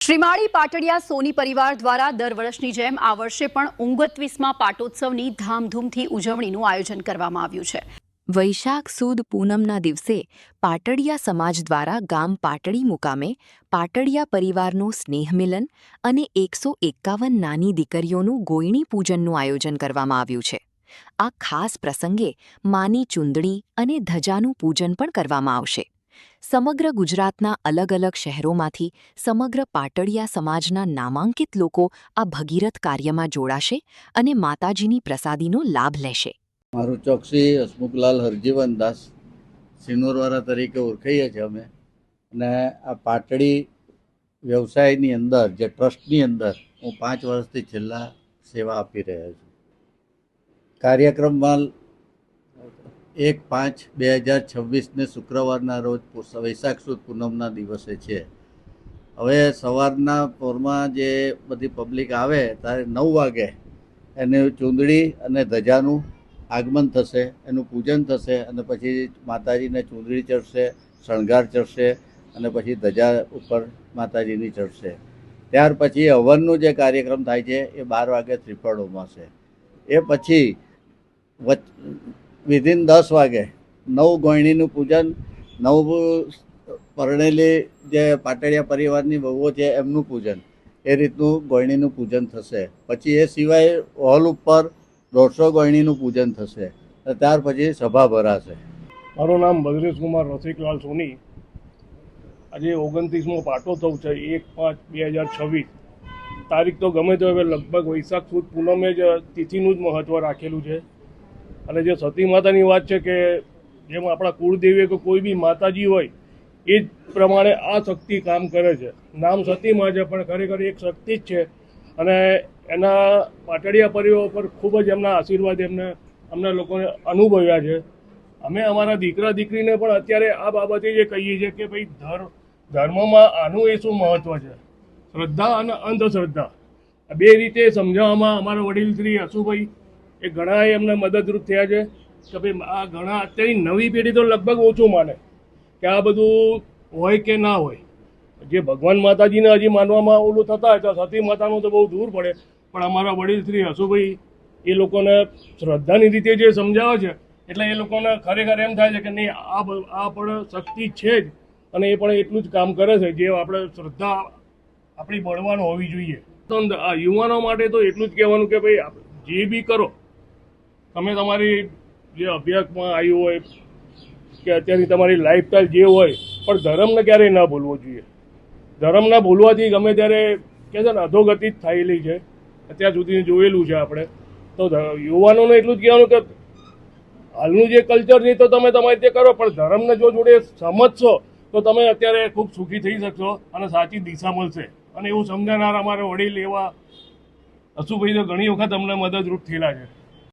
શ્રીમાળી પાટડિયા સોની પરિવાર દ્વારા દર વર્ષની જેમ આ વર્ષે પણ 29મા પાટોત્સવની ધામધૂમથી ઉજવણીનું આયોજન કરવામાં આવ્યું છે। વૈશાખ સુદ પૂનમના દિવસે પાટડિયા સમાજ દ્વારા ગામ પાટડી મુકામે પાટડિયા પરિવારનું સ્નેહમિલન અને 151 નાની દીકરીઓનું ગોયણી પૂજનનું આયોજન કરવામાં આવ્યું છે। આ ખાસ પ્રસંગે માની ચૂંદડી અને ધજાનું પૂજન પણ કરવામાં આવશે। સમગ્ર ગુજરાતના અલગ અલગ શહેરોમાંથી સમગ્ર પાટડિયા સમાજના નામાંકિત લોકો આ ભગીરથ કાર્યમાં જોડાશે અને માતાજીની પ્રસાદીનો લાભ લેશે। મારું ચોકસી હસમુખલાલ હરજીવનદાસ સિનોરવાળા તરીકે ઓળખાઈએ છીએ અમે, અને આ પાટડી વ્યવસાયની અંદર જે ટ્રસ્ટની અંદર હું 5 વર્ષથી છેલ્લા સેવા આપી રહ્યો છું। કાર્યક્રમમાં 1/5/2026 શુક્રવારના રોજ વૈશાખ સુદ પૂનમના દિવસે છે। હવે સવારના પોરમાં જે બધી પબ્લિક આવે ત્યારે 9 વાગે એને ચૂંદડી અને ધજાનું આગમન થશે, એનું પૂજન થશે અને પછી માતાજીને ચૂંદડી ચડશે, શણગાર ચડશે અને પછી ધજા ઉપર માતાજીની ચડશે। ત્યાર પછી હવનનો જે કાર્યક્રમ થાય છે એ 12 વાગે ત્રિફળ હોમાશે। એ પછી વિધિન 10 વાગે 9 ગોયણીનું પૂજન, 9 પરણેલી જે પાટડિયા પરિવારની વહુઓ છે એમનું પૂજન, એ રીતનું ગોયણીનું પૂજન થશે। પછી એ સિવાય હોલ ઉપર 150 ગોયણીનું પૂજન થશે અને ત્યાર પછી સભા ભરાશે। મારું નામ ભદ્રેશ કુમાર રસિકલાલ સોની। આજે 29મો પાટોત્સવ છે, 1/5/2026। તારીખ તો ગમે તે હવે લગભગ વૈશાખ સુદ પૂનમે જ તિથિનું જ મહત્ત્વ રાખેલું છે। અને જે સતી માતાની વાત છે કે જેમ આપણા કુળદેવી કે કોઈ બી માતાજી હોય એ જ પ્રમાણે આ શક્તિ કામ કરે છે। નામ સતીમાં છે પણ ખરેખર એક શક્તિ જ છે અને એના પાટડિયા પરિવાર પર ખૂબ જ એમના આશીર્વાદ અમને લોકોને અનુભવ્યા છે। અમે અમારા દીકરા દીકરીને પણ અત્યારે આ બાબતે જે કહીએ છીએ કે ભાઈ ધર્મમાં આનું એ શું મહત્ત્વ છે, શ્રદ્ધા અને અંધશ્રદ્ધા, આ બે રીતે સમજાવવામાં અમારા વડીલ શ્રી હસુભાઈ એ ઘણા એમને મદદરૂપ થયા છે કે ભાઈ આ ઘણા અત્યારની નવી પેઢી તો લગભગ ઓછું માને કે આ બધું હોય કે ના હોય। જે ભગવાન માતાજીને હજી માનવામાં ઓલું થતા હોય તો સતી માતાનું તો બહુ દૂર પડે, પણ અમારા વડીલ શ્રી હસુભાઈ એ લોકોને શ્રદ્ધાની રીતે જે સમજાવે છે એટલે એ લોકોને ખરેખર એમ થાય છે કે નહીં આ પણ શક્તિ છે જ અને એ પણ એટલું જ કામ કરે છે જે આપણે શ્રદ્ધા આપણી બળવાન હોવી જોઈએ। તો આ યુવાનો માટે તો એટલું જ કહેવાનું કે ભાઈ જે બી કરો, તમે તમારી જે અભ્યાસમાં આવ્યું હોય કે અત્યારની તમારી લાઈફસ્ટાઈલ જે હોય, પણ ધર્મને ક્યારેય ના ભૂલવો જોઈએ। ધર્મ ના ભૂલવાથી ગમે ત્યારે કહે છે ને અધોગતિ જ થયેલી છે, અત્યાર સુધી જોયેલું છે આપણે। તો યુવાનોને એટલું જ કહેવાનું કે હાલનું જે કલ્ચર છે તો તમે તમારી રીતે કરો, પણ ધર્મને જો જોડે સમજશો તો તમે અત્યારે ખૂબ સુખી થઈ શકશો અને સાચી દિશા મળશે। અને એવું સમજાવનાર અમારા વડીલ એવા હસુભાઈ તો ઘણી વખત અમને મદદરૂપ થયેલા છે।